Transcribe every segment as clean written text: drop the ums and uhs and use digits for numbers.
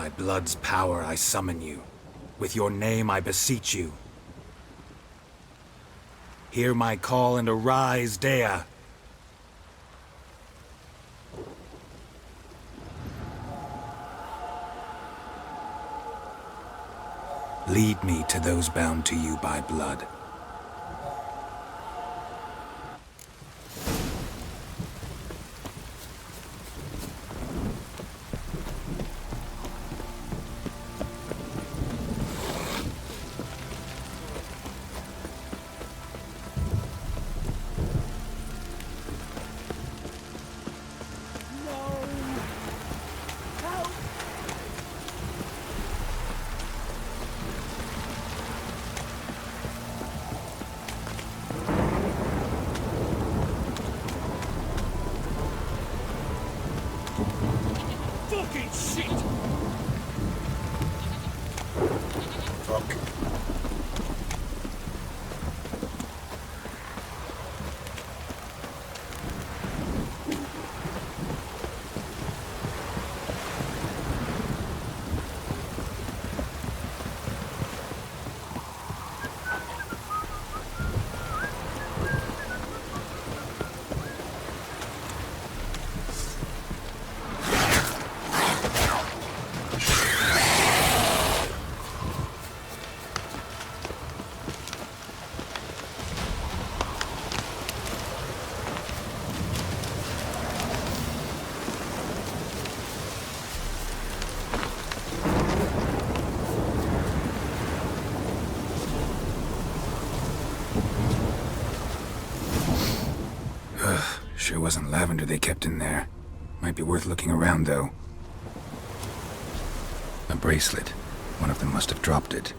By blood's power I summon you. With your name I beseech you. Hear my call and arise, Dea! Lead me to those bound to you by blood. Sure wasn't lavender they kept in there. Might be worth looking around, though. A bracelet. One of them must have dropped it.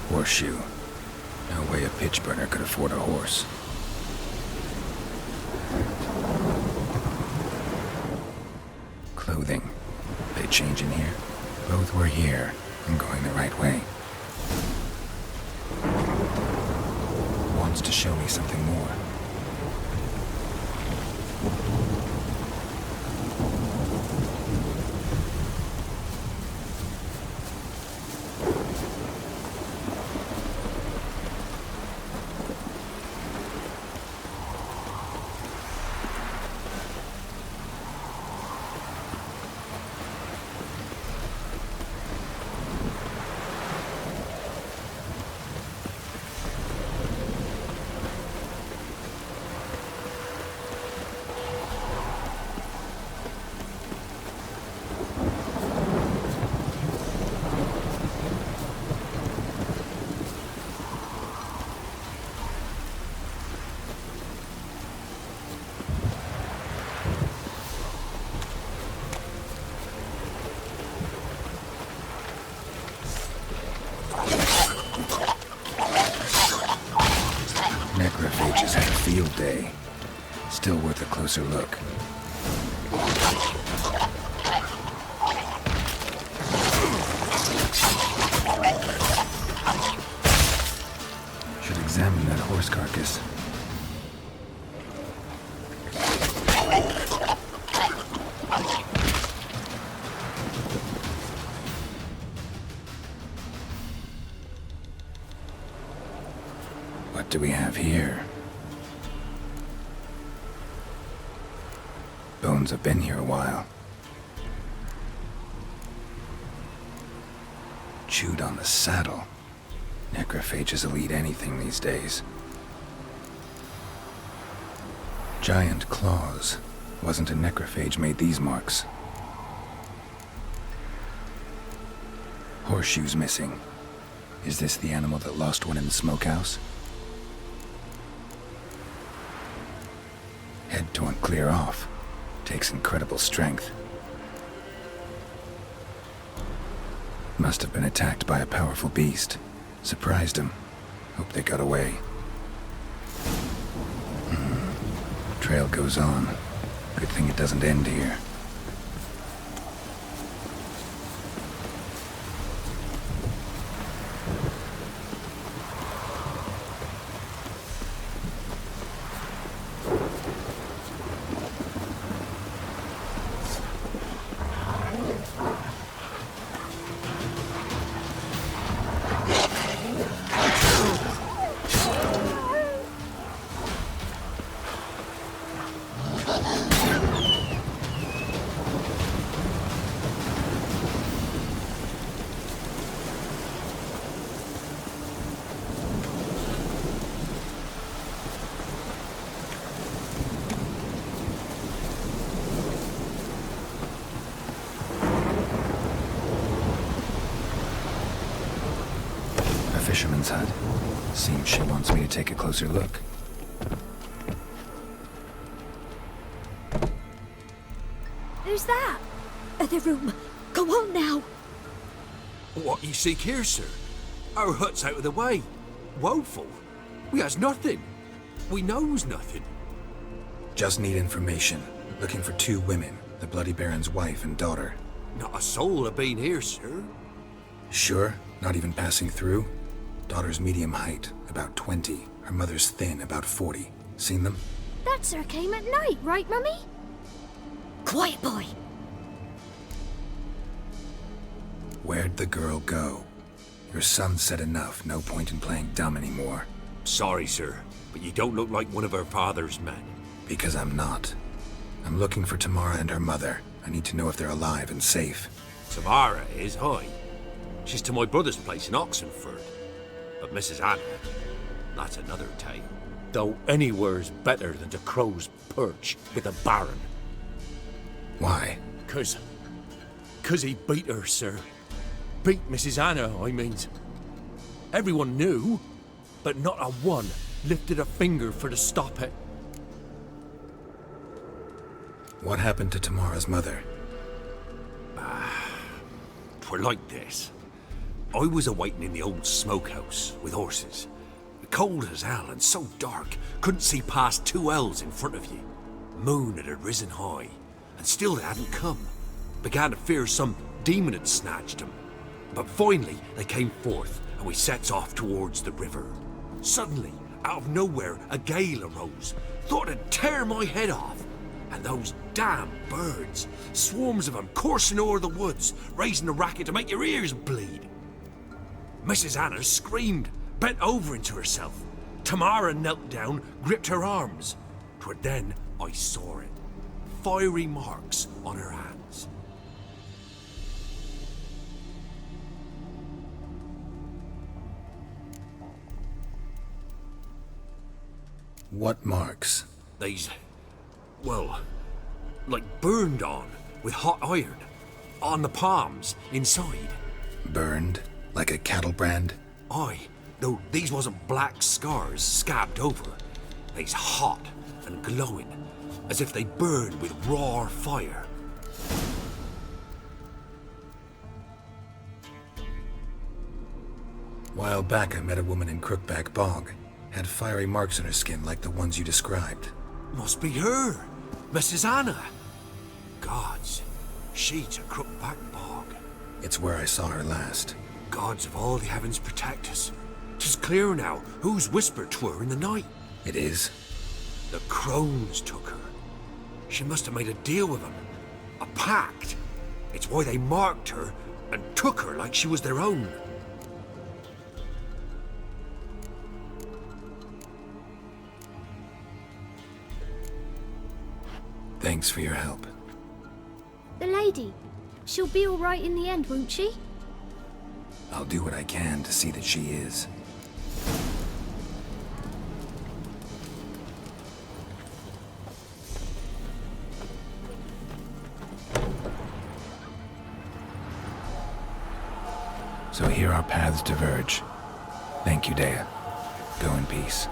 Horseshoe. No way a pitch burner could afford a horse. Clothing. They change in here? Both were here. I'm going the right way. Wants to show me something more. Necrophages had a field day. Still worth a closer look. Should examine that horse carcass. What do we have here? Bones have been here a while. Chewed on the saddle. Necrophages will eat anything these days. Giant claws. Wasn't a necrophage made these marks. Horseshoes missing. Is this the animal that lost one in the smokehouse? Head torn clear off. Takes incredible strength. Must have been attacked by a powerful beast. Surprised him. Hope they got away. Trail goes on. Good thing it doesn't end here. fisherman's hut. Seems she wants me to take a closer look. Who's that? Other room. Go on now. What you seek here, sir? Our hut's out of the way. Woeful. We has nothing. We knows nothing. Just need information. Looking for 2 women, the Bloody Baron's wife and daughter. Not a soul have been here, sir. Sure? Not even passing through? Daughter's medium height, about 20. Her mother's thin, about 40. Seen them? That sir came at night, right, Mummy? Quiet, boy. Where'd the girl go? Your son said enough, no point in playing dumb anymore. Sorry, sir, but you don't look like one of her father's men. Because I'm not. I'm looking for Tamara and her mother. I need to know if they're alive and safe. Tamara is, aye. She's to my brother's place in Oxenford. But Mrs. Anna, that's another tale. Though anywhere's better than to crow's perch with a baron. Why? 'Cause he beat her, sir. Beat Mrs. Anna, I means. Everyone knew, but not a one lifted a finger for to stop it. What happened to Tamara's mother? 'Twere like this. I was awaiting in the old smokehouse with horses. Cold as hell and so dark, couldn't see past 2 ells in front of you. Moon had risen high, and still they hadn't come. Began to fear some demon had snatched them. But finally they came forth, and we sets off towards the river. Suddenly, out of nowhere, a gale arose. Thought it'd tear my head off. And those damn birds, swarms of them coursing o'er the woods, raising a racket to make your ears bleed. Mrs. Anna screamed, bent over into herself. Tamara knelt down, gripped her arms. 'Twere then I saw it. Fiery marks on her hands. What marks? These, well, like burned on with hot iron. On the palms, inside. Burned? Like a cattle brand? Aye, though these wasn't black scars scabbed over. They's hot and glowing, as if they burned with raw fire. While back I met a woman in Crookback Bog. Had fiery marks on her skin like the ones you described. Must be her, Mrs. Anna. Gods, she to Crookback Bog. It's where I saw her last. Gods of all the heavens protect us. 'Tis clear now who's whispered 'twere in the night. It is? The crones took her. She must have made a deal with them. A pact. It's why they marked her and took her like she was their own. Thanks for your help. The lady. She'll be all right in the end, won't she? I'll do what I can to see that she is. So here our paths diverge. Thank you, Dea. Go in peace.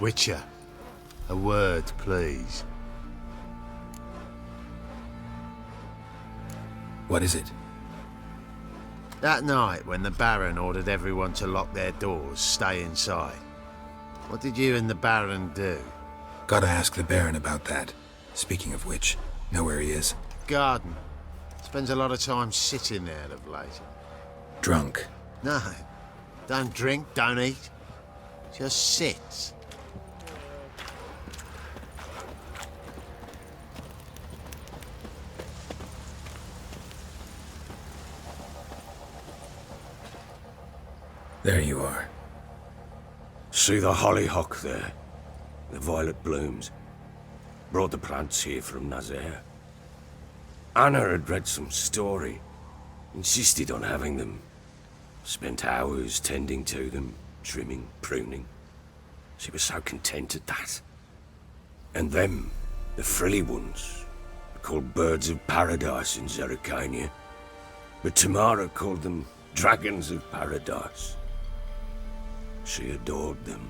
Witcher, a word, please. What is it? That night when the Baron ordered everyone to lock their doors, stay inside. What did you and the Baron do? Gotta ask the Baron about that. Speaking of which, know where he is? Garden. Spends a lot of time sitting there of late. Drunk. No. Don't drink, don't eat. Just sits. There you are. See the hollyhock there? The violet blooms. Brought the plants here from Nazaire. Anna had read some story. Insisted on having them. Spent hours tending to them. trimming, pruning. She was so content at that. And them, the frilly ones, are called birds of paradise in Zerrikania. But Tamara called them dragons of paradise. She adored them.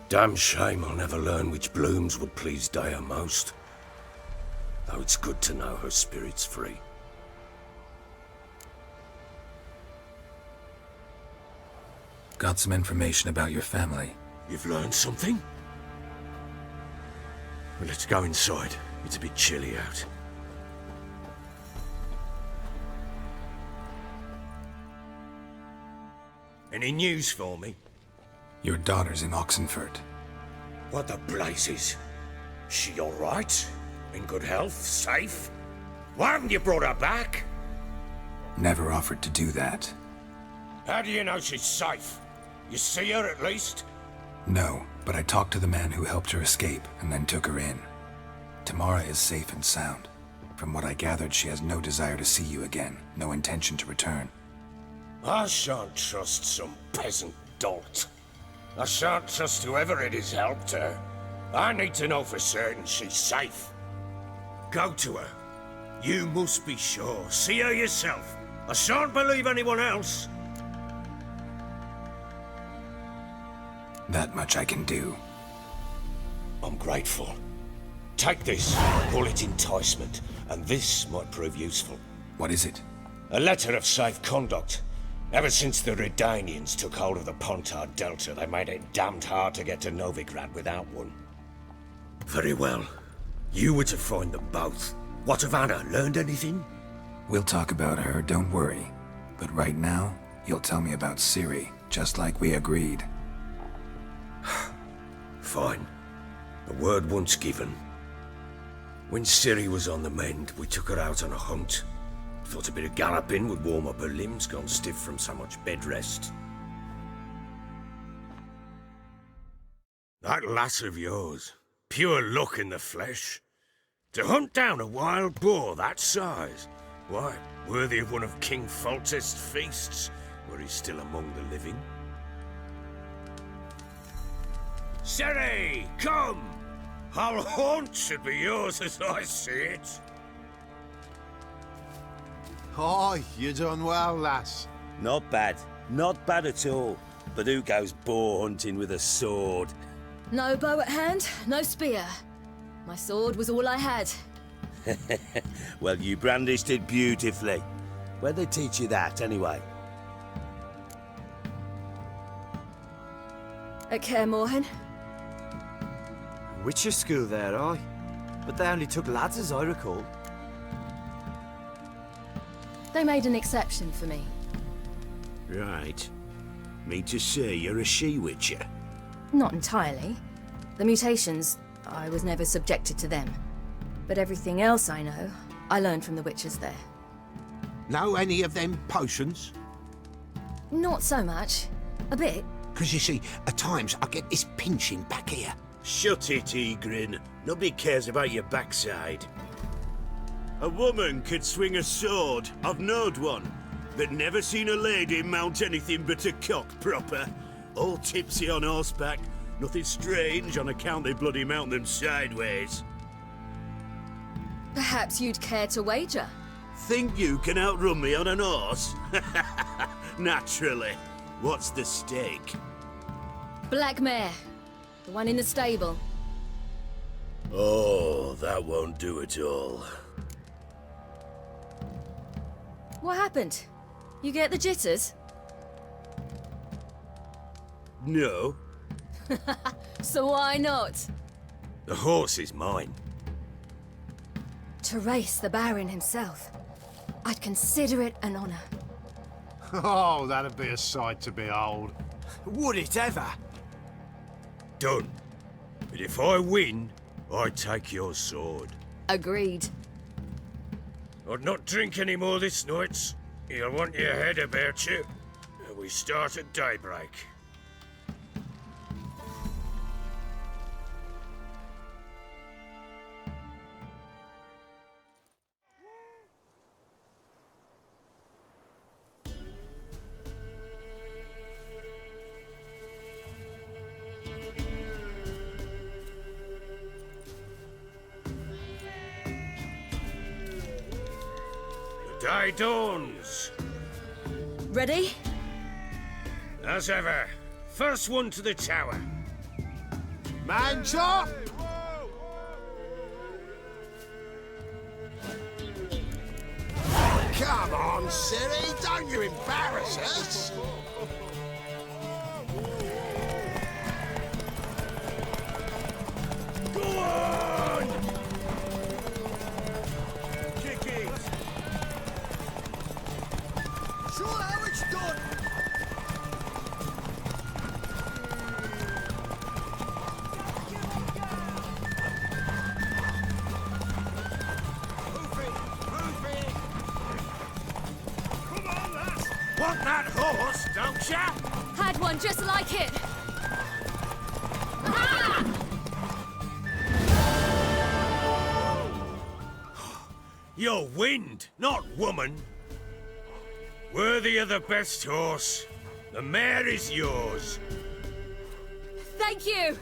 Damn shame I'll never learn which blooms would please Dea most. Though it's good to know her spirit's free. Got some information about your family. You've learned something? Well, let's go inside. It's a bit chilly out. Any news for me? Your daughter's in Oxenford. What the blazes? She all right? In good health? Safe? Why haven't you brought her back? Never offered to do that. How do you know she's safe? You see her at least? No, but I talked to the man who helped her escape and then took her in. Tamara is safe and sound. From what I gathered, she has no desire to see you again, no intention to return. I shan't trust some peasant dolt. I shan't trust whoever it is helped her. I need to know for certain she's safe. Go to her. You must be sure. See her yourself. I shan't believe anyone else. That much I can do. I'm grateful. Take this, call it enticement, and this might prove useful. What is it? A letter of safe conduct. Ever since the Redanians took hold of the Pontar Delta, they made it damned hard to get to Novigrad without one. Very well. You were to find them both. What of Anna? Learned anything? We'll talk about her, don't worry. But right now, you'll tell me about CIRI, just like we agreed. Fine. The word once given. When CIRI was on the mend, we took her out on a hunt. Thought a bit of galloping would warm up her limbs, gone stiff from so much bed rest. That lass of yours, pure luck in the flesh. To hunt down a wild boar that size, why, worthy of one of King Foltest's feasts, were he still among the living. CIRI, come! Our haunt should be yours as I see it. Oh, you done well, lass. Not bad. Not bad at all. But who goes boar hunting with a sword? No bow at hand, no spear. My sword was all I had. Well, you brandished it beautifully. Where'd they teach you that, anyway? At Kaer Morhen. Witcher school there, aye. But they only took lads, as I recall. They made an exception for me. Right. Mean to say you're a she-witcher? Not entirely. The mutations, I was never subjected to them. But everything else I know, I learned from the witches there. Know any of them potions? Not so much. A bit. Because you see, at times I get this pinching back here. Shut it, Egrin. Nobody cares about your backside. A woman could swing a sword. I've knowed one. But never seen a lady mount anything but a cock proper. All tipsy on horseback. Nothing strange on account they bloody mount them sideways. Perhaps you'd care to wager? Think you can outrun me on an horse? Naturally. What's the stake? Black mare. The one in the stable. Oh, that won't do at all. What happened? You get the jitters? No. So why not? The horse is mine. To race the Baron himself. I'd consider it an honor. Oh, that'd be a sight to behold. Would it ever? Done. But if I win, I take your sword. Agreed. I'd not drink any more this night. You'll want your head about you. We start at daybreak. Day dawns. Ready? As ever. First one to the tower. Man chop! Come on, Ciri, don't you embarrass us! Go on! Kick it! Show how it's done! Want that horse, don't ya? Had one just like it. Ah! You're wind, not woman. Worthy of the best horse. The mare is yours. Thank you.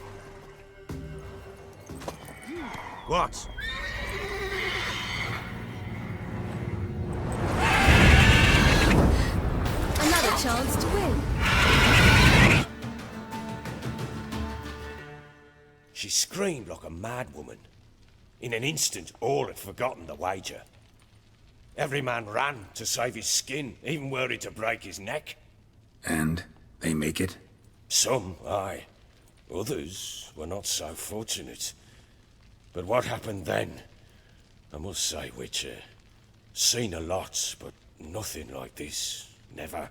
What? Another chance to win. She screamed like a mad woman. In an instant, all had forgotten the wager. Every man ran to save his skin, even were it to break his neck. And they make it? Some, aye. Others were not so fortunate. But what happened then? I must say, Witcher, seen a lot, but nothing like this. Never.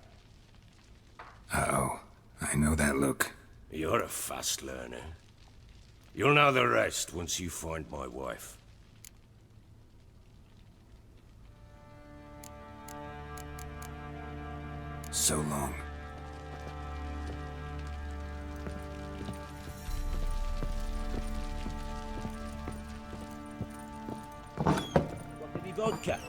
Uh-oh. I know that look. You're a fast learner. You'll know the rest once you find my wife. So long. Got any vodka?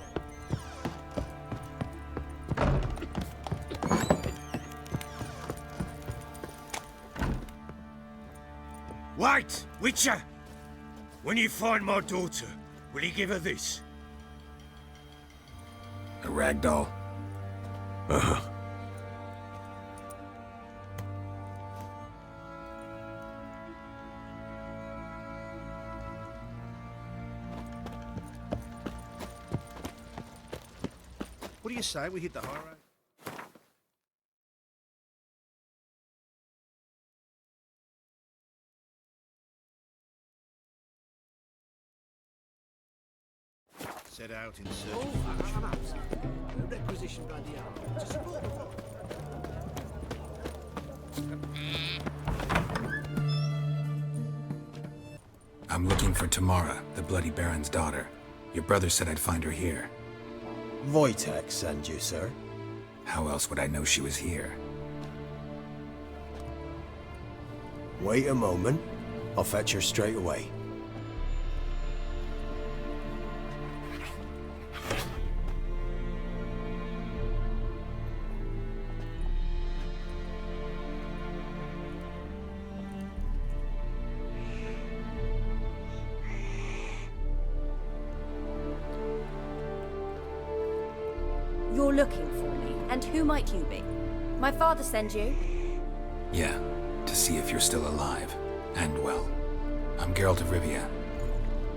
Wait, Witcher! When you find my daughter, will you give her this? A rag doll? What do you say we hit the high road? Set out in search of fortune. Requisitioned by the army to support the war. I'm looking for Tamara, the Bloody Baron's daughter. Your brother said I'd find her here. Wojtek sent you, sir. How else would I know she was here? Wait a moment. I'll fetch her straight away. You're looking for me, and who might you be? My father sent you? Yeah, to see if you're still alive. And well. I'm Geralt of Rivia.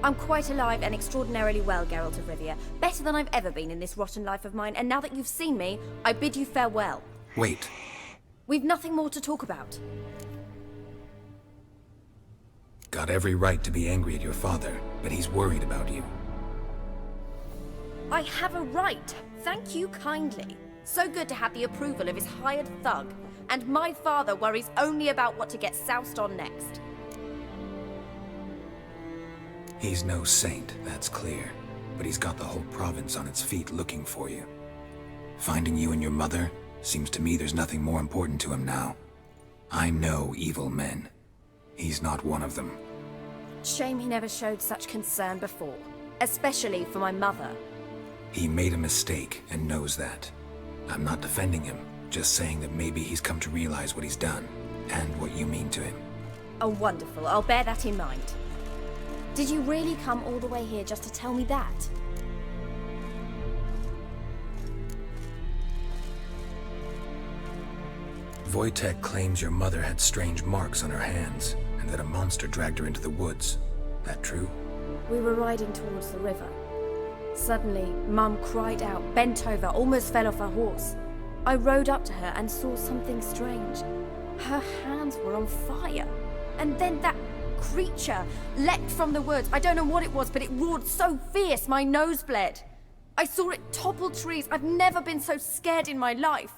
I'm quite alive and extraordinarily well, Geralt of Rivia. Better than I've ever been in this rotten life of mine, and now that you've seen me, I bid you farewell. Wait. We've nothing more to talk about. Got every right to be angry at your father, but he's worried about you. I have a right. Thank you kindly. So good to have the approval of his hired thug. And my father worries only about what to get soused on next. He's no saint, that's clear. But he's got the whole province on its feet looking for you. Finding you and your mother, seems to me there's nothing more important to him now. I know evil men. He's not one of them. Shame he never showed such concern before. Especially for my mother. He made a mistake and knows that. I'm not defending him, just saying that maybe he's come to realize what he's done, and what you mean to him. Oh, wonderful. I'll bear that in mind. Did you really come all the way here just to tell me that? Wojtek claims your mother had strange marks on her hands, and that a monster dragged her into the woods. That true? We were riding towards the river. Suddenly, Mum cried out, bent over, almost fell off her horse. I rode up to her and saw something strange. Her hands were on fire. And then that creature leapt from the woods. I don't know what it was, but it roared so fierce my nose bled. I saw it topple trees. I've never been so scared in my life.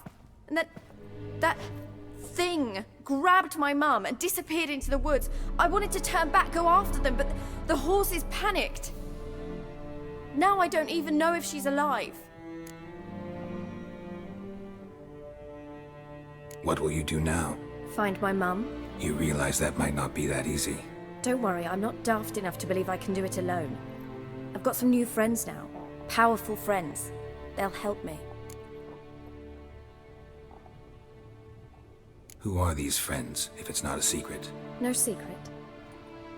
And that thing grabbed my mum and disappeared into the woods. I wanted to turn back, go after them, but the horses panicked. Now I don't even know if she's alive. What will you do now? Find my mum. You realize that might not be that easy. Don't worry, I'm not daft enough to believe I can do it alone. I've got some new friends now. Powerful friends. They'll help me. Who are these friends, if it's not a secret? No secret.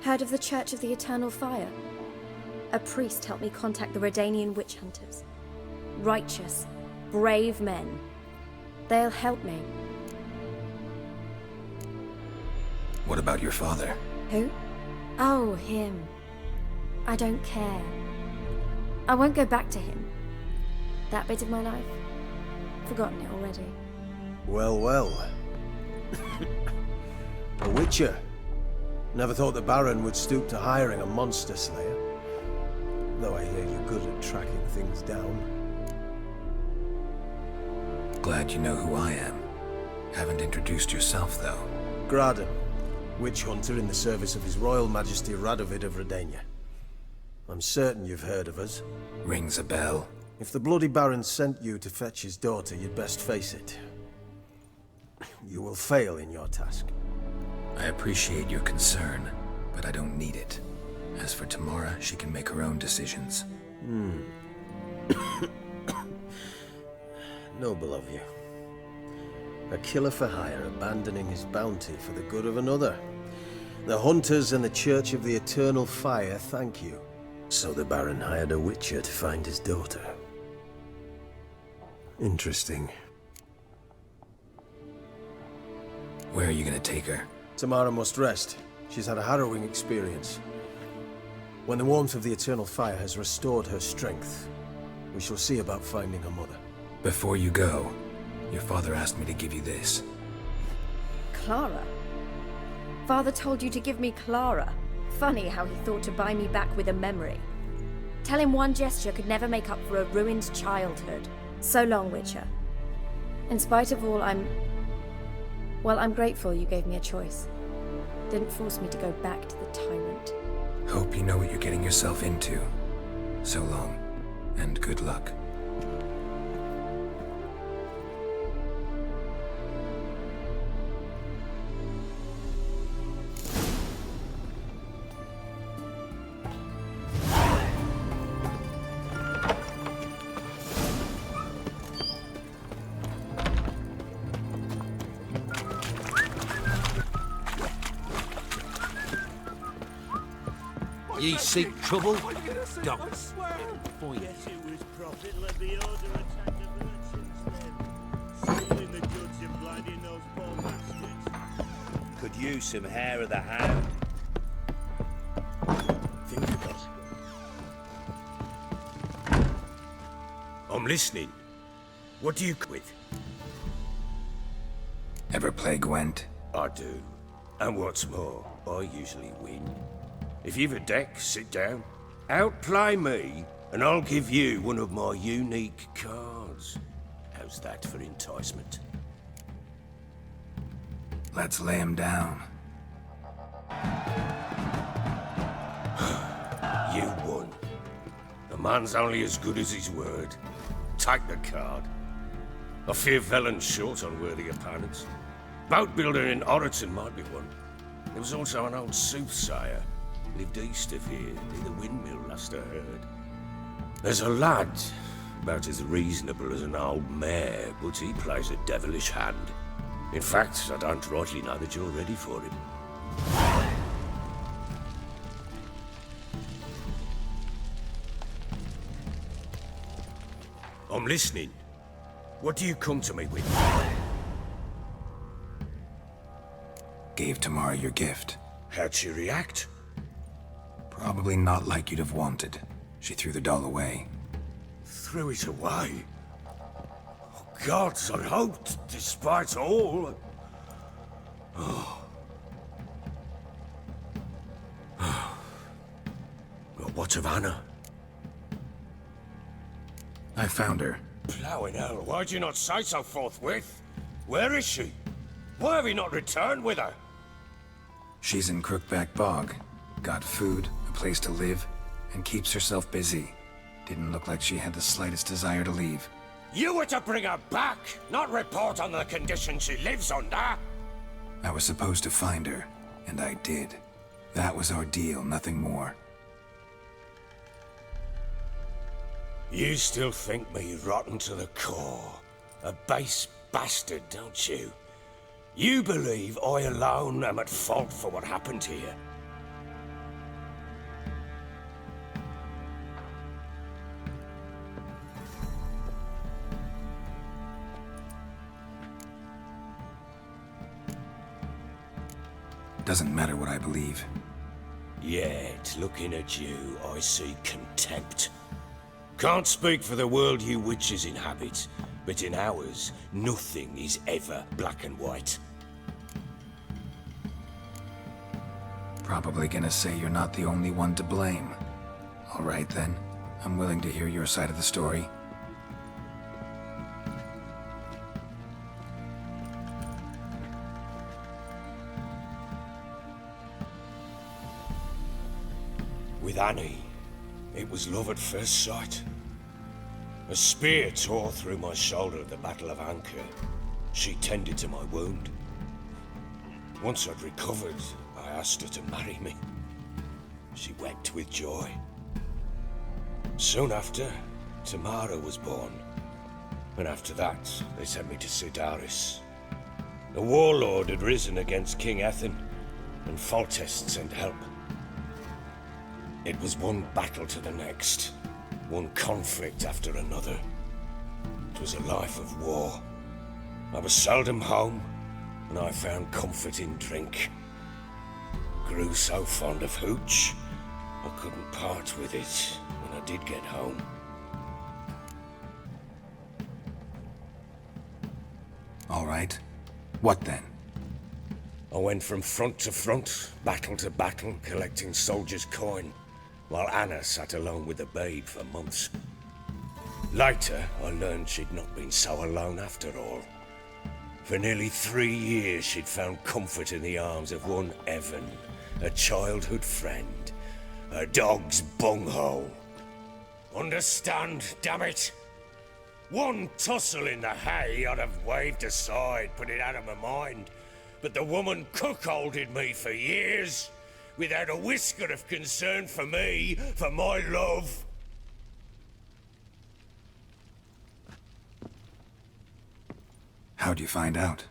Heard of the Church of the Eternal Fire? A priest helped me contact the Redanian witch hunters. Righteous, brave men. They'll help me. What about your father? Who? Oh, him. I don't care. I won't go back to him. That bit of my life? Forgotten it already. Well, well. A witcher. Never thought the Baron would stoop to hiring a monster slayer. Though I hear you're good at tracking things down. Glad you know who I am. Haven't introduced yourself, though. Graden, witch hunter in the service of His Royal Majesty Radovid of Redania. I'm certain you've heard of us. Rings a bell. If the bloody Baron sent you to fetch his daughter, you'd best face it. You will fail in your task. I appreciate your concern, but I don't need it. As for Tamara, she can make her own decisions. Noble of you. A killer for hire abandoning his bounty for the good of another. The hunters and the Church of the Eternal Fire thank you. So the Baron hired a witcher to find his daughter. Interesting. Where are you gonna take her? Tamara must rest. She's had a harrowing experience. When the warmth of the Eternal Fire has restored her strength, we shall see about finding her mother. Before you go, your father asked me to give you this. Clara? Father told you to give me Clara. Funny how he thought to buy me back with a memory. Tell him one gesture could never make up for a ruined childhood. So long, Witcher. In spite of all, I'm grateful you gave me a choice. Didn't force me to go back to the tyrant. Hope you know what you're getting yourself into. So long, and good luck. Ye seek trouble? Don't. Guess it was profit let the order attack the merchants then. Stealing the goods and blinding those poor bastards. Could use some hair of the hound. Think about it. I'm listening. What do you with? Ever play Gwent? I do. And what's more, I usually win. If you've a deck, sit down. Outplay me, and I'll give you one of my unique cards. How's that for enticement? Let's lay him down. You won. A man's only as good as his word. Take the card. I fear Velen's short on worthy opponents. Boat builder in Oroton might be one. There was also an old soothsayer. Lived east of here, near the windmill, last I heard. There's a lad, about as reasonable as an old mare, but he plays a devilish hand. In fact, I don't rightly know that you're ready for him. I'm listening. What do you come to me with? Gave Tamara your gift. How'd she react? Probably not like you'd have wanted. She threw the doll away. Threw it away? Oh, gods, I hoped, despite all... Oh. Well, what of Anna? I found her. Plowing hell, why'd you not say so forthwith? Where is she? Why have you not returned with her? She's in Crookback Bog. Got food, a place to live, and keeps herself busy. Didn't look like she had the slightest desire to leave. You were to bring her back, not report on the conditions she lives under. I was supposed to find her, and I did. That was our deal, nothing more. You still think me rotten to the core. A base bastard, don't you? You believe I alone am at fault for what happened here. Doesn't matter what I believe. Yet, looking at you, I see contempt. Can't speak for the world you witches inhabit, but in ours, nothing is ever black and white. Probably gonna say you're not the only one to blame. All right then, I'm willing to hear your side of the story. With Annie, it was love at first sight. A spear tore through my shoulder at the Battle of Anchor. She tended to my wound. Once I'd recovered, I asked her to marry me. She wept with joy. Soon after, Tamara was born. And after that, they sent me to Sidaris. A warlord had risen against King Ethan, and Foltest sent help. It was one battle to the next, one conflict after another. It was a life of war. I was seldom home, and I found comfort in drink. Grew so fond of hooch, I couldn't part with it when I did get home. All right. What then? I went from front to front, battle to battle, collecting soldiers' coin, while Anna sat alone with the babe for months. Later, I learned she'd not been so alone after all. For nearly 3 years, she'd found comfort in the arms of one Evan, a childhood friend, a dog's bunghole. Understand, damn it? One tussle in the hay I'd have waved aside, put it out of my mind, but the woman cuckolded me for years, without a whisker of concern for me, for my love. How'd you find out?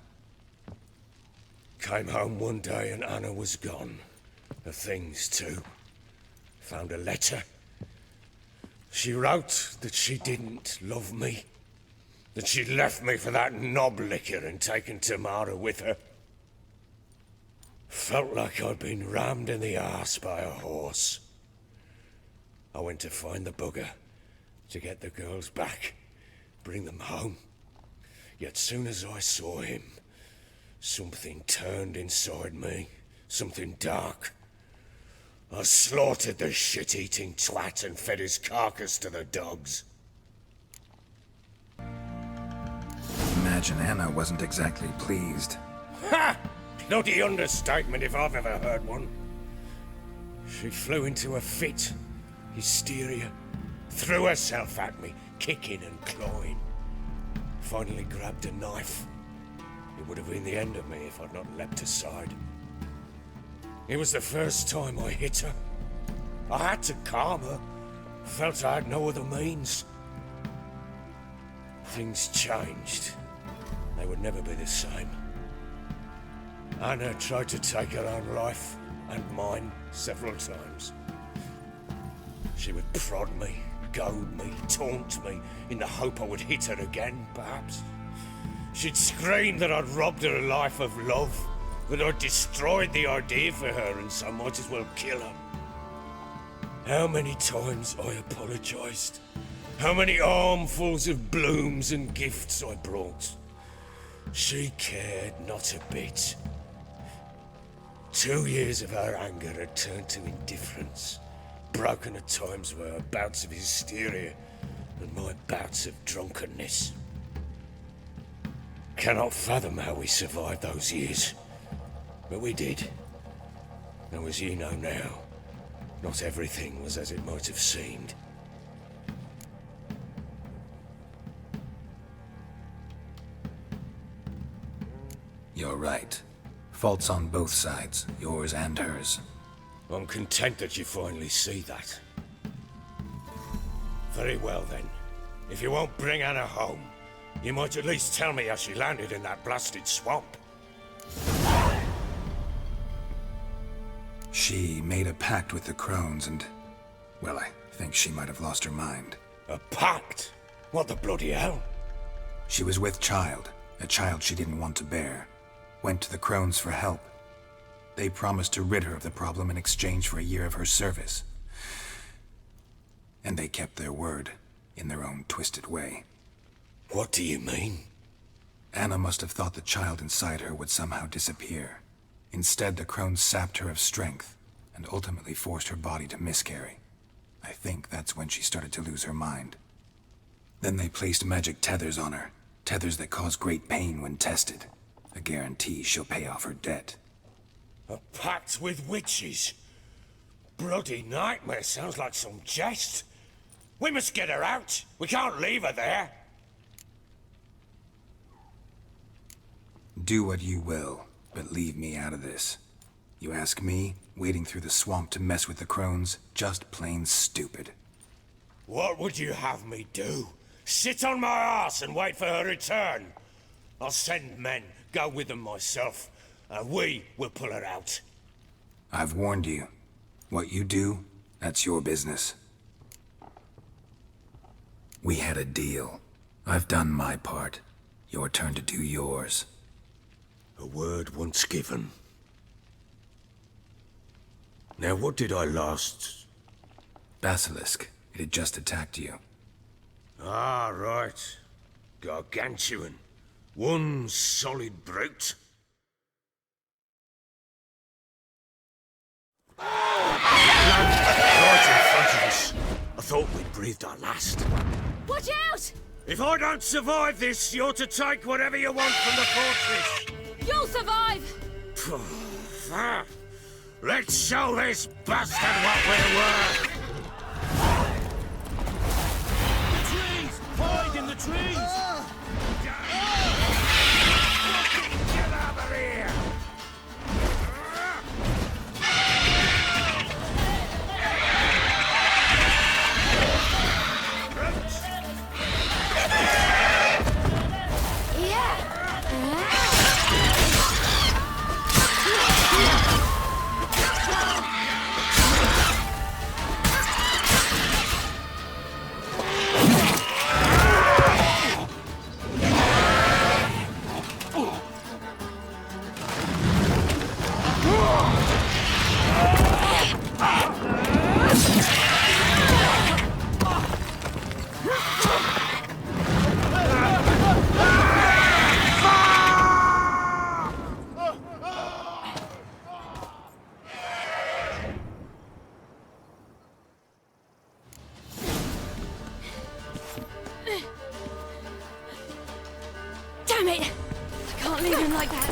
Came home one day and Anna was gone. Her things too. Found a letter. She wrote that she didn't love me. That she'd left me for that knob licker and taken Tamara with her. Felt like I'd been rammed in the arse by a horse. I went to find the bugger, to get the girls back, bring them home. Yet soon as I saw him, something turned inside me, something dark. I slaughtered the shit-eating twat and fed his carcass to the dogs. Imagine Anna wasn't exactly pleased. Ha! Bloody understatement if I've ever heard one. She flew into a fit, hysteria, threw herself at me, kicking and clawing. Finally grabbed a knife. It would have been the end of me if I'd not leapt aside. It was the first time I hit her. I had to calm her. Felt I had no other means. Things changed. They would never be the same. Anna tried to take her own life, and mine, several times. She would prod me, goad me, taunt me, in the hope I would hit her again, perhaps. She'd scream that I'd robbed her a life of love, But I destroyed the idea for her, and so I might as well kill her. How many times I apologized. How many armfuls of blooms and gifts I brought. She cared not a bit. 2 years of her anger had turned to indifference, broken at times by her bouts of hysteria and my bouts of drunkenness. Cannot fathom how we survived those years, but we did. Though as you know now, not everything was as it might have seemed. You're right. Faults on both sides, yours and hers. I'm content that you finally see that. Very well then. If you won't bring Anna home, you might at least tell me how she landed in that blasted swamp. She made a pact with the crones and... well, I think she might have lost her mind. A pact? What the bloody hell? She was with child, a child she didn't want to bear. Went to the crones for help. They promised to rid her of the problem in exchange for a year of her service. And they kept their word, in their own twisted way. What do you mean? Anna must have thought the child inside her would somehow disappear. Instead, the crones sapped her of strength, and ultimately forced her body to miscarry. I think that's when she started to lose her mind. Then they placed magic tethers on her, tethers that cause great pain when tested. A guarantee she'll pay off her debt. A pact with witches? Bloody nightmare, sounds like some jest. We must get her out. We can't leave her there. Do what you will, but leave me out of this. You ask me, wading through the swamp to mess with the crones, just plain stupid. What would you have me do? Sit on my arse and wait for her return? I'll send men, go with them myself, and we will pull her out. I've warned you. What you do, that's your business. We had a deal. I've done my part. Your turn to do yours. A word once given. Now what did I last... Basilisk. It had just attacked you. Ah, right. Gargantuan. One solid brute. Right in front of us. I thought we'd breathed our last. Watch out! If I don't survive this, you're to take whatever you want from the fortress. You'll survive! Let's show this bastard what we're worth! The trees! Hide in the trees! Get over here! Damn it! I can't leave him like that.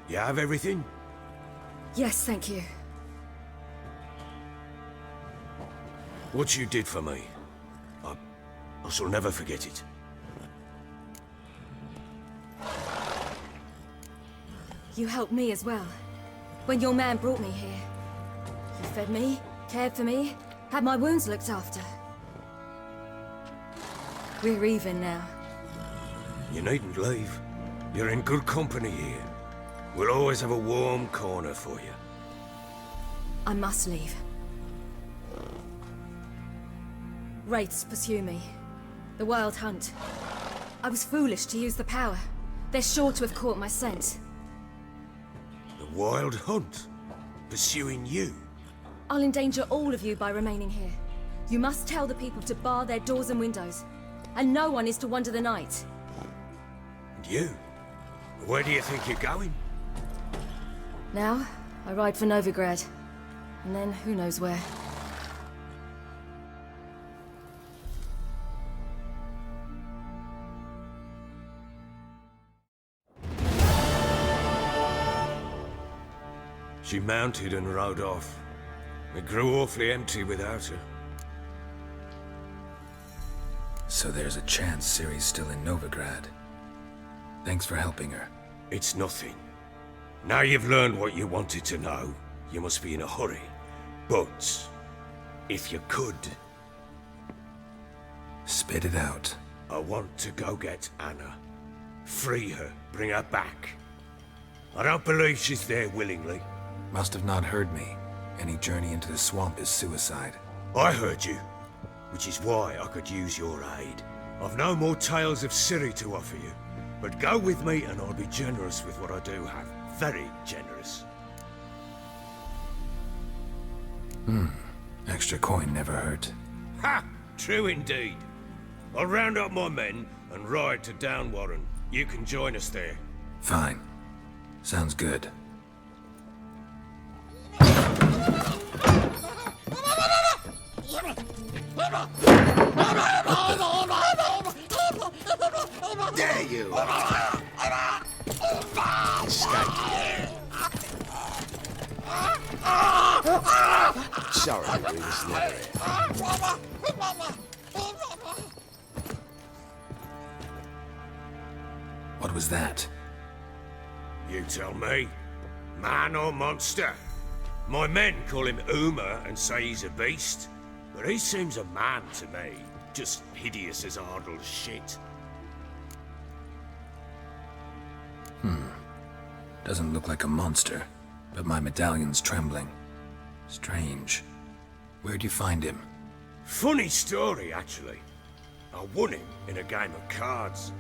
You have everything? Yes, thank you. What you did for me, I shall never forget it. You helped me as well. When your man brought me here. You fed me, cared for me, had my wounds looked after. We're even now. You needn't leave. You're in good company here. We'll always have a warm corner for you. I must leave. Wraiths pursue me. The Wild Hunt. I was foolish to use the power. They're sure to have caught my scent. The Wild Hunt? Pursuing you? I'll endanger all of you by remaining here. You must tell the people to bar their doors and windows. And no one is to wander the night. And you? Where do you think you're going? Now, I ride for Novigrad. And then, who knows where. She mounted and rode off. It grew awfully empty without her. So there's a chance Ciri's still in Novigrad. Thanks for helping her. It's nothing. Now you've learned what you wanted to know, you must be in a hurry. But, if you could... Spit it out. I want to go get Anna. Free her, bring her back. I don't believe she's there willingly. Must have not heard me. Any journey into the swamp is suicide. I heard you, which is why I could use your aid. I've no more tales of Ciri to offer you, but go with me and I'll be generous with what I do have. Very generous. Extra coin never hurt. Ha! True indeed. I'll round up my men and ride to Downwarren. You can join us there. Fine. Sounds good. There you are. Escape. Sorry, we was never here. What was that? You tell me. Man or monster? My men call him Uma and say he's a beast, but he seems a man to me. Just hideous as Ardle's shit. Doesn't look like a monster, but my medallion's trembling. Strange. Where'd you find him? Funny story, actually. I won him in a game of cards.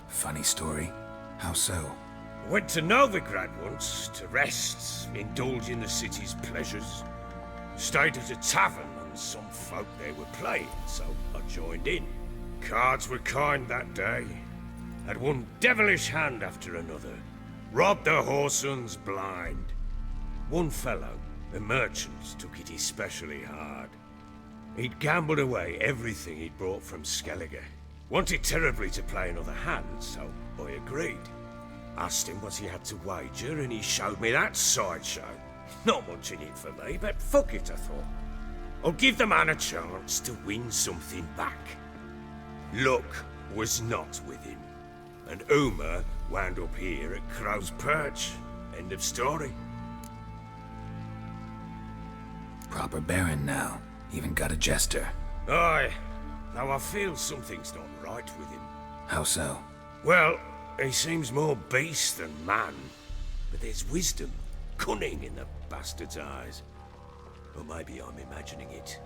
Funny story? How so? I went to Novigrad once to rest, indulge in the city's pleasures. Stayed at a tavern and some folk there were playing, so I joined in. Cards were kind that day. Had one devilish hand after another. Robbed the whoresun's blind. One fellow, a merchant, took it especially hard. He'd gambled away everything he'd brought from Skellige. Wanted terribly to play another hand, so I agreed. Asked him what he had to wager, and he showed me that sideshow. Not much in it for me, but fuck it, I thought. I'll give the man a chance to win something back. Luck was not with him, and Uma wound up here at Crow's Perch. End of story. Proper baron now. Even got a jester. Aye, though I feel something's not right with him. How so? Well, he seems more beast than man, but there's wisdom, cunning in the bastard's eyes. Or maybe I'm imagining it.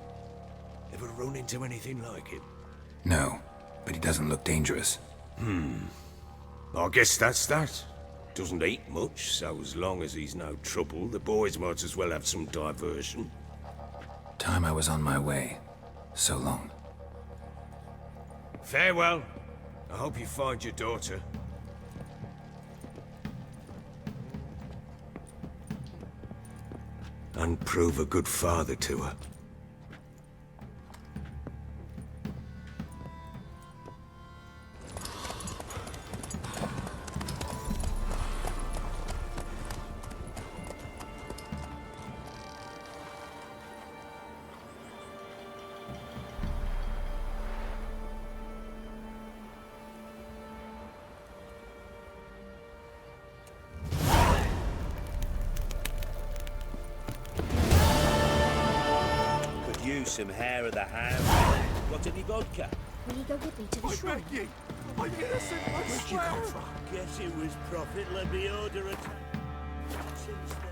Ever run into anything like him? No, but he doesn't look dangerous. I guess that's that. Doesn't eat much, so as long as he's no trouble, the boys might as well have some diversion. Time I was on my way. So long. Farewell. I hope you find your daughter. And prove a good father to her. some hair of the ham. Got any vodka? Will you go with me to the shrine? I'm innocent, I swear! Guess it was Prophet Lebioda since then.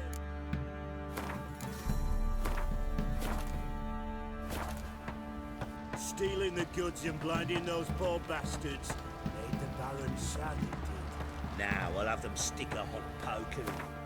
Stealing the goods and blinding those poor bastards made the Baron sad, it did. Now I'll have them stick a hot poker in.